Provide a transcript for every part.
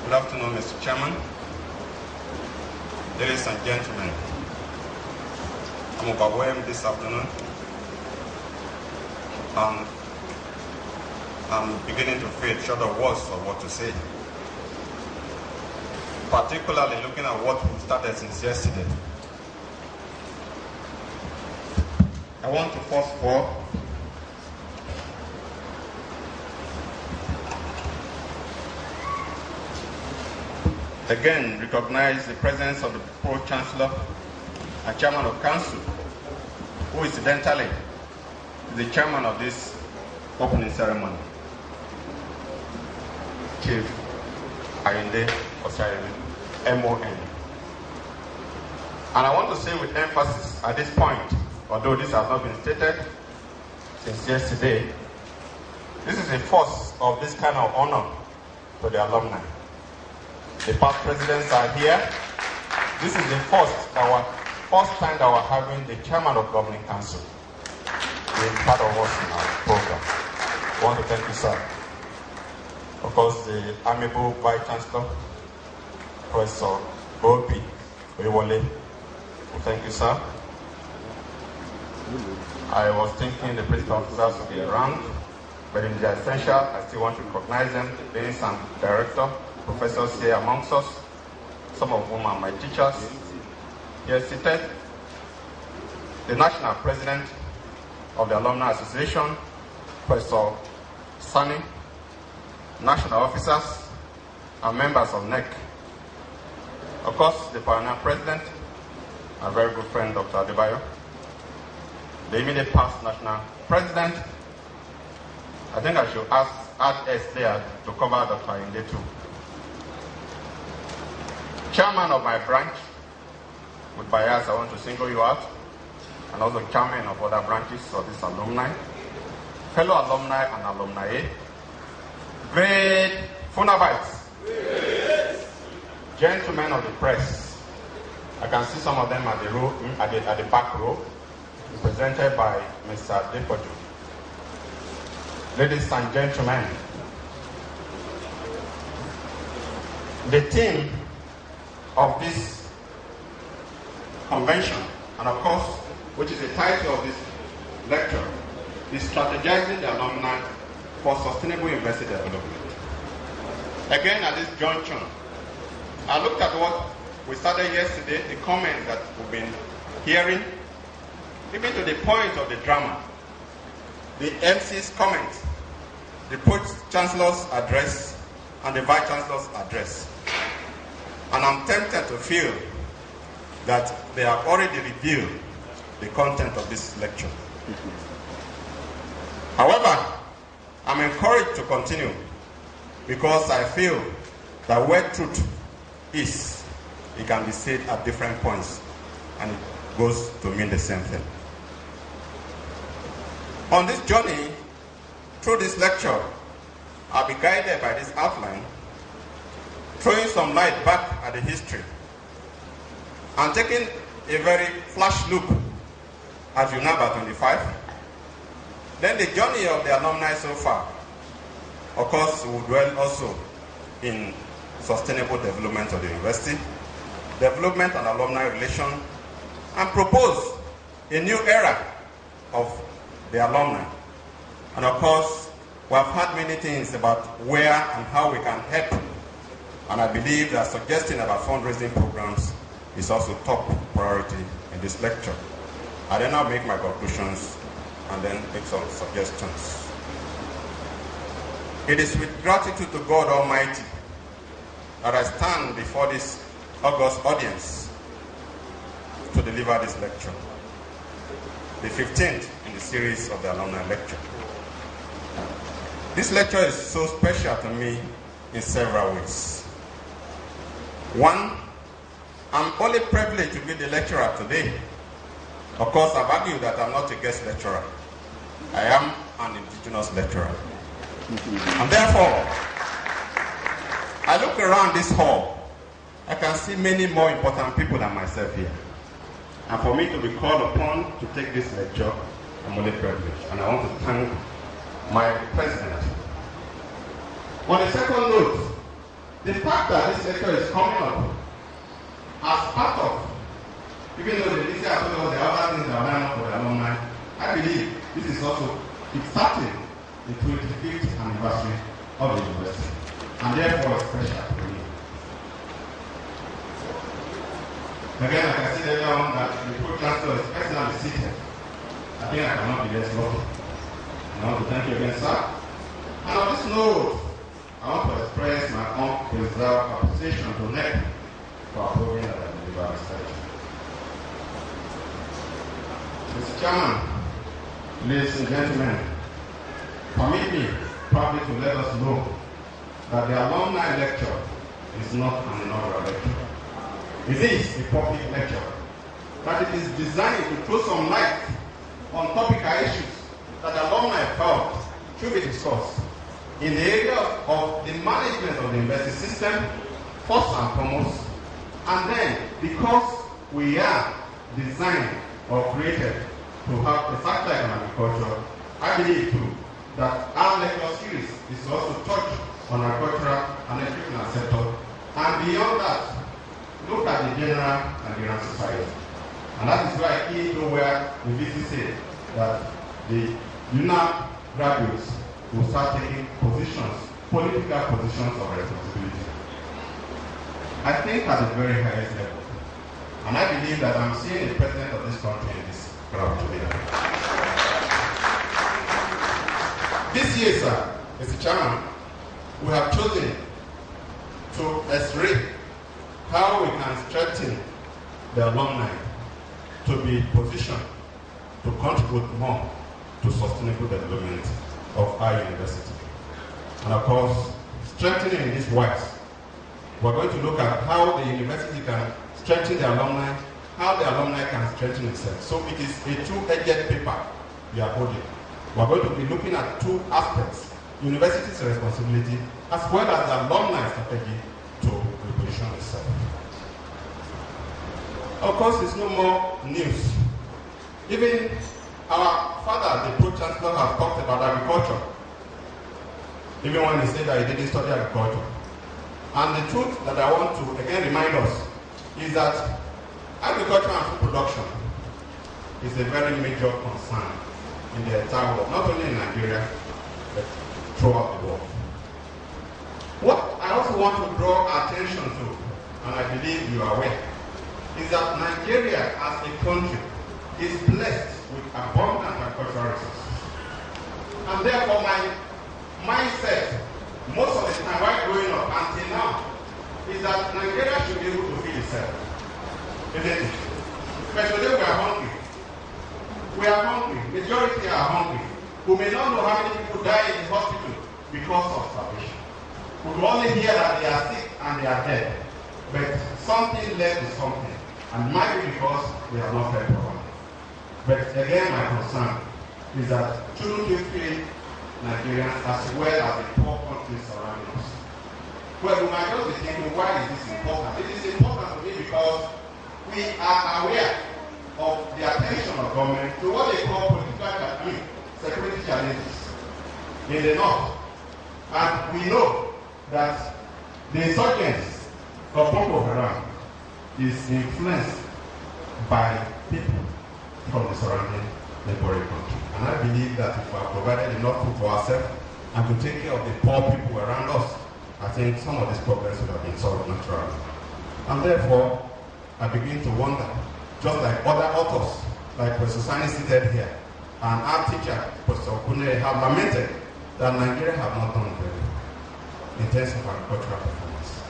Good afternoon, Mr. Chairman. Ladies and gentlemen, I'm overwhelmed this afternoon. I'm beginning to feel short of words of what to say. Particularly looking at what we started since yesterday. I want to first of all again recognize the presence of the Pro-Chancellor and Chairman of Council, who incidentally is the Chairman of this opening ceremony, Chief Ayinde Osayemi, MON. And I want to say with emphasis at this point, although this has not been stated since yesterday, this is the first of this kind of honor to the alumni. The past presidents are here. This is the first time that we're having the Chairman of Governing Council being part of us in our program. I want to thank you, sir. Of course, the amiable Vice Chancellor, Professor Obi Oyewole. Thank you, sir. I was thinking the principal officers would be around, but in the essential, I still want to recognize them, the Dean and Director, professors here amongst us, some of whom are my teachers, here seated, the National President of the Alumni Association, Professor Sani, national officers, and members of NEC. Of course, the Pioneer President, my very good friend, Dr. Adebayo, the immediate past National President. I think I should add S there to cover Dr. Ayinde too. Chairman of my branch, with bias, I want to single you out, and also chairman of other branches of this alumni, fellow alumni and alumni, great FUNAABites, gentlemen of the press. I can see some of them at the row, at the back row, represented by Mr. Depoju. Ladies and gentlemen, the theme of this convention, and of course, which is the title of this lecture, is Strategizing the Alumni for Sustainable University Development. Again, at this junction, I looked at what we started yesterday, the comments that we've been hearing, even to the point of the drama, the MC's comments, the Pro-Chancellor's address, and the Vice-Chancellor's address. And I'm tempted to feel that they have already revealed the content of this lecture. However, I'm encouraged to continue because I feel that where truth is, it can be said at different points and it goes to mean the same thing. On this journey, through this lecture, I'll be guided by this outline, throwing some light back at the history and taking a very flash look at FUNAAB 25. Then the journey of the alumni so far. Of course, we will dwell also in sustainable development of the university, development and alumni relation, and propose a new era of the alumni. And of course, we have heard many things about where and how we can help. And I believe that suggesting about fundraising programs is also top priority in this lecture. I then now make my conclusions and then make some suggestions. It is with gratitude to God Almighty that I stand before this august audience to deliver this lecture, the 15th in the series of the alumni lecture. This lecture is so special to me in several ways. One, I'm only privileged to be the lecturer today. Of course, I've argued that I'm not a guest lecturer. I am an indigenous lecturer. And therefore, I look around this hall, I can see many more important people than myself here. And for me to be called upon to take this lecture, I'm only privileged. And I want to thank my president. On a second note, The fact that this lecture is coming up as part of, even though the leader has told us the other things that are done for the alumni, I believe this is also, it's starting the 25th anniversary of the university, and therefore it's special for me. Again, like I said earlier on, that the Pro-Chancellor is personally seated. I think I cannot be less lucky. I want to thank you again, sir. And on this note, I want to express my unreserved appreciation to NEC for approving that I deliver this lecture. Mr. Chairman, ladies and gentlemen, permit me proudly to let us know that the alumni lecture is not an inaugural lecture. It is a public lecture, that it is designed to throw some light on topical issues that alumni felt should be discussed in the area of the management of the university system, first and foremost, and then because we are designed or created to have a satellite on agriculture, I believe too that our lecture series is also touched on agricultural and educational sector, and beyond that, look at the general Nigerian society. And that is why I key to where the VC said that the FUNAAB graduates will start taking positions, political positions of responsibility. I think at the very highest level. And I believe that I'm seeing the president of this country in this crowd today. This year, sir, Mr. Chairman, we have chosen to x-ray how we can strengthen the alumni to be positioned to contribute more to sustainable development of our university. And of course, strengthening in this wise, we're going to look at how the university can strengthen the alumni, how the alumni can strengthen itself. So it is a two-edged paper we are holding. We're going to be looking at two aspects: university's responsibility as well as the alumni strategy to reposition itself. Of course, it's no more news. Even our father, the Pro-Chancellor, has talked about agriculture, even when he said that he didn't study agriculture. And the truth that I want to again remind us is that agriculture and food production is a very major concern in the entire world, not only in Nigeria, but throughout the world. What I also want to draw attention to, and I believe you are aware, is that Nigeria as a country is blessed with abundant agricultural resources. And therefore my mindset, most of the time while growing up until now, is that Nigeria should be able to feed itself. Isn't it? But today we are hungry. We are hungry. Majority are hungry. We may not know how many people die in the hospital because of starvation. We will only hear that they are sick and they are dead. But something led to something. And it might be because we are not fed properly. But again, my concern is that shouldn't we feed Nigerians as well as the poor countries surrounding us? Well, we might just be thinking, why is this important? It is important to me because we are aware of the attention of government to what they call political security challenges in the north. And we know that the insurgents of Boko Haram is influenced by people from the surrounding neighboring country. And I believe that if we have provided enough food for ourselves and to take care of the poor people around us, I think some of these problems would have been solved naturally. And therefore, I begin to wonder, just like other authors, like Professor Sani seated here, and our teacher, Professor Okune, have lamented that Nigeria have not done very well in terms of agricultural performance.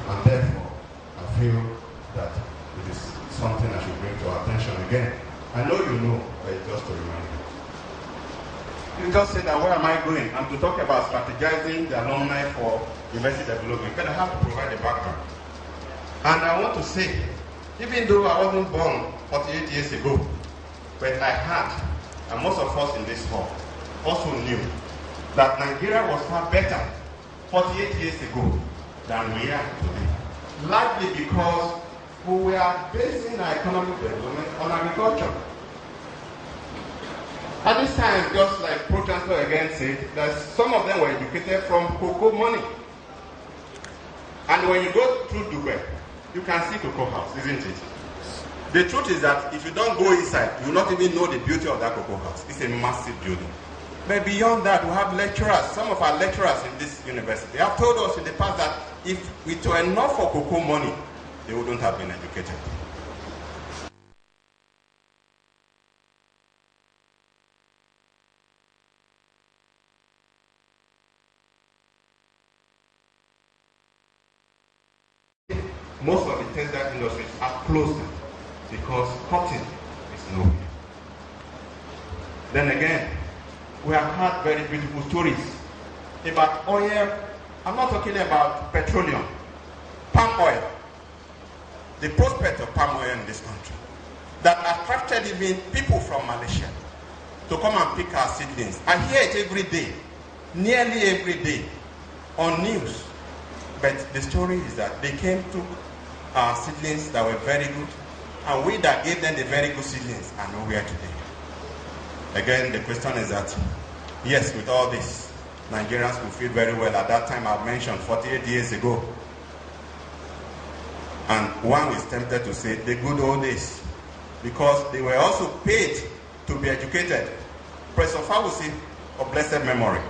And therefore, I feel that it is something I should bring to our attention again. I know you know, but it's just to remind you. You just said that where am I going? I'm to talk about strategizing the alumni for university development, but I have to provide a background. And I want to say, even though I wasn't born 48 years ago, but I had, and most of us in this hall also knew, that Nigeria was far better 48 years ago than we are today. Largely because we were basing our economic development on agriculture. At this time, just like Pro-Chancellor again said, that some of them were educated from cocoa money. And when you go through Dubai, you can see Cocoa House, isn't it? The truth is that if you don't go inside, you will not even know the beauty of that Cocoa House. It's a massive building. But beyond that, we have lecturers. Some of our lecturers in this university have told us in the past that if it were not for cocoa money, they wouldn't have been educated. Most of the textile industries are closed because cotton is nowhere. Then again, we have had very beautiful stories about oil. I'm not talking about petroleum, palm oil. The prospect of palm oil in this country that attracted even people from Malaysia to come and pick our seedlings. I hear it every day, nearly every day on news. But the story is that they came to our seedlings that were very good, and we that gave them the very good seedlings are nowhere today. Again, the question is that, yes, with all this, Nigerians will feel very well. At that time, I mentioned 48 years ago. And one is tempted to say the good old days, because they were also paid to be educated. Professor Fawusi, of blessed memory,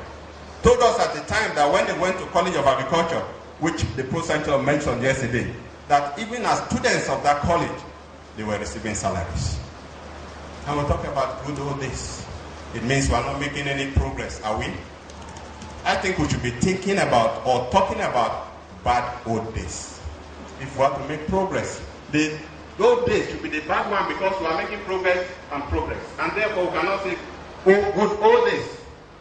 told us at the time that when they went to College of Agriculture, which the Pro-Senator mentioned yesterday, that even as students of that college, they were receiving salaries. And we're talking about good old days. It means we're not making any progress, are we? I think we should be thinking about or talking about bad old days. If we want to make progress, the old days should be the bad one because we are making progress and progress. And therefore we cannot say, oh, good old days.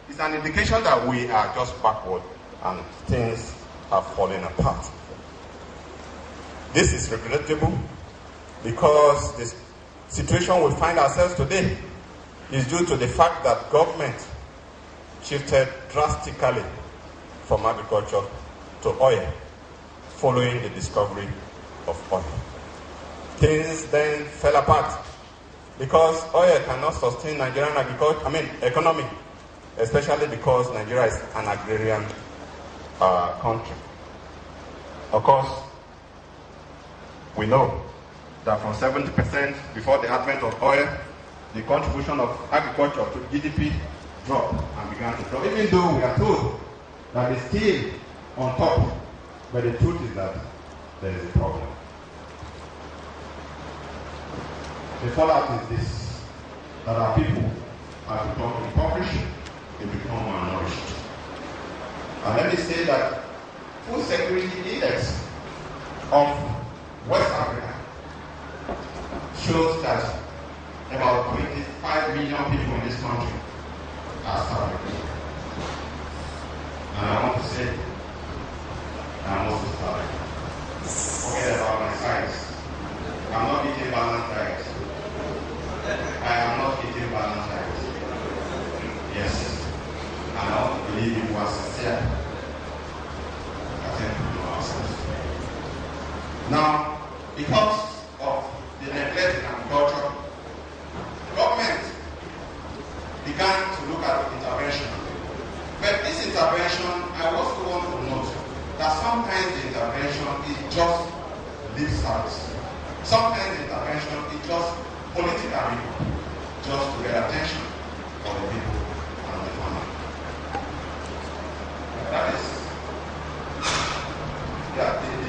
It's an indication that we are just backward and things are falling apart. This is regrettable because this situation we find ourselves today is due to the fact that government shifted drastically from agriculture to oil following the discovery of oil. Things then fell apart because oil cannot sustain Nigerian economy, especially because Nigeria is an agrarian country. Of course, we know that from 70% before the advent of oil, the contribution of agriculture to GDP dropped and began to drop, even though we are told that it's still on top. But the truth is that there is a problem. The fallout is this, that our people have become impoverished, they become malnourished. And let me say that food security index of West Africa shows that about 25 million people in this country are starving. And I want to say, I'm also starving. Forget about my size. I'm not eating balanced diet. I am not eating balanced diet. Yes. And I want to believe you are sincere. I think we know ourselves. Now, because of the neglect in agriculture, government began to look at intervention. But this intervention, I also want to note that sometimes the intervention is just lip service. Sometimes the intervention is just political, just to get attention of the people and the farmer. That is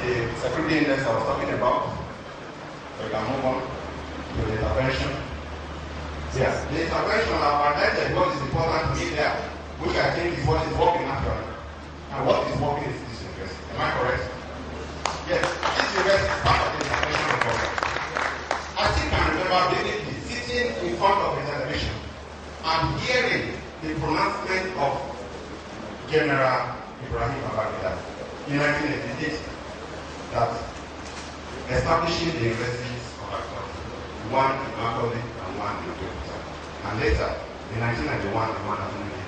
the security index I was talking about. So we can move on to the intervention. Yes, the intervention I've highlighted what is important to me there, which I think is what is working actually. And what is working is this university. Am I correct? Yes, this university is part of the intervention program. I still can remember vividly sitting in front of the television and hearing the pronouncement of General Ibrahim Abeokuta in 1988 that establishing the universities of agriculture, one in Macaulay and one in Abeokuta. And later, in 1991, the one at Atungwu.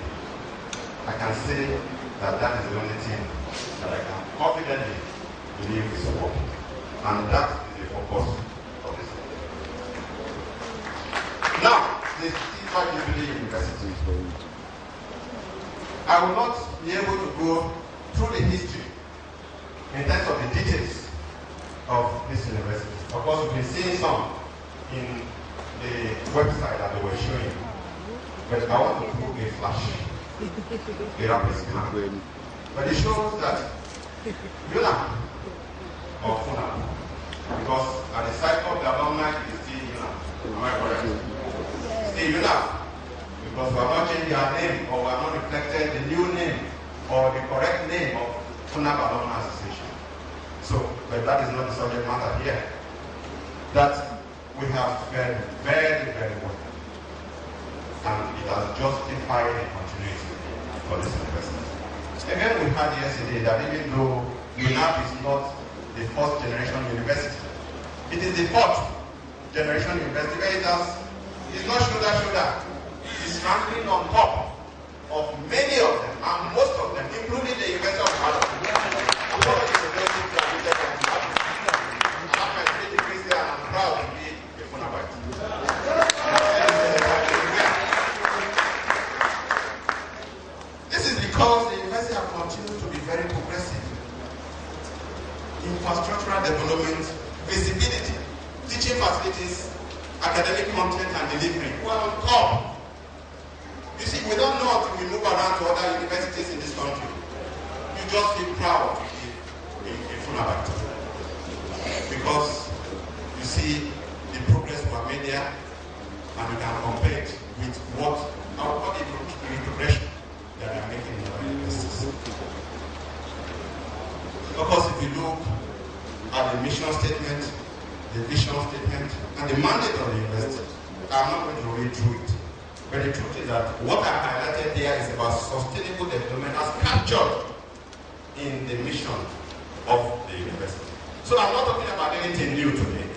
I can say that that is the only thing that I can confidently believe is working. And that is the focus of this. Now, the Teacher Jubilee University. I will not be able to go through the history in terms of the details of this university. Of course, we've been seeing some in the website that they were showing, but I want to put a flash, a rapid scan. But it shows that FUNAAB, or FUNAAB, because at the site of the alumni is still FUNAAB. Am I correct? Still FUNAAB, because we have not changed our name, or we have not reflected the new name or the correct name of FUNAAB Alumni Association. So, but that is not the subject matter here. That we have fared very, very well. And it has justified the continuity for this university. Again, we heard yesterday that even though FUNAAB is not the first generation university, it is the fourth generation university where it's not shoulder. It's ranking on top of many of them, and most of them, including the University of Alumni. I'm proud to be a FUNAABite. This is because the university has continued to be very progressive. Infrastructural development, visibility, teaching facilities, academic content and delivery. We're on top. You see, we don't know until we move around to other universities in this country. You just feel proud to be a FUNAABite. Because you see the progress we have made there, and you can compare it with what our body progression that we are making in our universities. Of course, if you look at the mission statement, the vision statement, and the mandate of the university, I'm not going to read through it. But the truth is that what I highlighted there is about sustainable development as captured in the mission of the university. So I'm not talking about anything new today.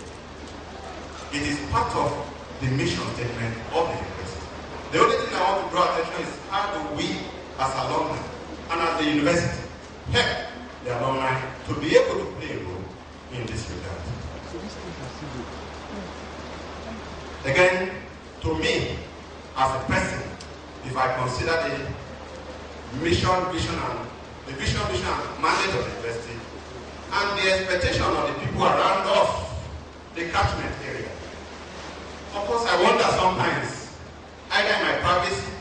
It is part of the mission statement of the university. The only thing I want to draw attention is how do we as alumni and as the university help the alumni to be able to play a role in this regard. Again, to me, as a person, if I consider the mission, vision, and mandate of the university, and the expectation of the people around us, the catchment area. Of course, I wonder sometimes, either in my privacy,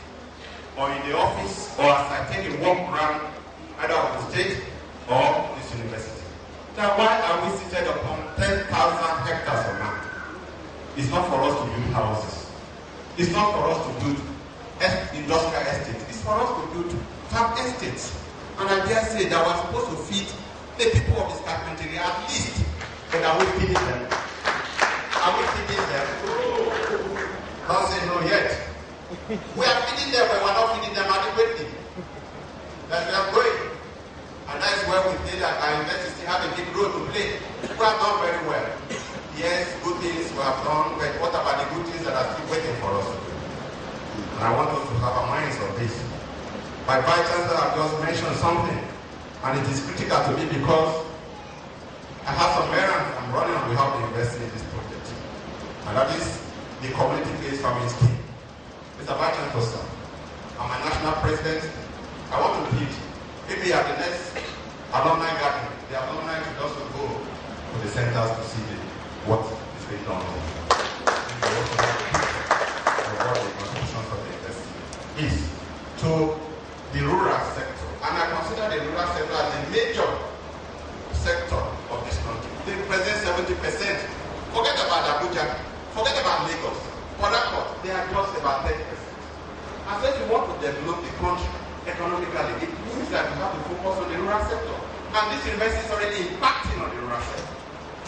or in the office, or as I take a walk around either of the state or this university, that why are we seated upon 10,000 hectares of land? It's not for us to build houses. It's not for us to build industrial estates. It's for us to build farm estates. And I dare say that we're supposed to feed the people of this country at least. But are we feeding them? Are we feeding them? Don't say no yet. We are feeding them, but we're not feeding them adequately. That we are going. And that is where we feel that our university still have a big role to play. We have done very well. Yes, good things we have done, but what about the good things that are still waiting for us to do? And I want us to have our minds on this. My vice chancellor have just mentioned something, and it is critical to me because I have some errands I'm running on behalf of the university in this project. And that is the community-based farming scheme. Mr. Vice Chancellor, I'm a national president. I want to plead, maybe at the next alumni gathering, the alumni should also go to the centers to see what is being done. What the contributions of the university is to the rural sector. And I consider the rural sector as a major sector of this country. They represent 70%. Forget about Abuja, forget about Lagos, Port, they are just about 10%. And so if you want to develop the country economically, it means that you have to focus on the rural sector. And this university is already impacting on the rural sector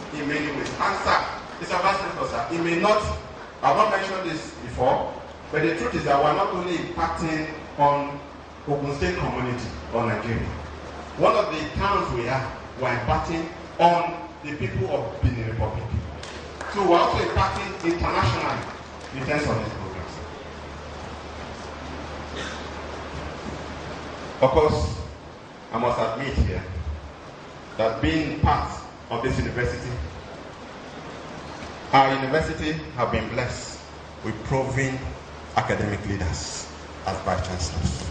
in many ways. And sir, Mr. Vice Chancellor, it may not, I've not mentioned this before, but the truth is that we're not only impacting on Ogun State community or Nigeria. One of the towns we're impacting on the people of Benin Republic. So we're also impacting internationally in terms of these programs. Of course, I must admit here that being part of this university, our university have been blessed with proven academic leaders as vice chancellors.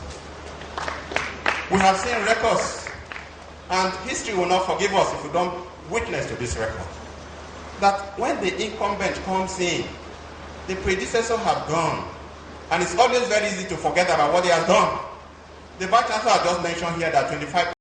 We have seen records and history will not forgive us if we don't witness to this record, that when the incumbent comes in, the predecessor have gone, and it's always very easy to forget about what he has done. The Vice Chancellor just mentioned here that 25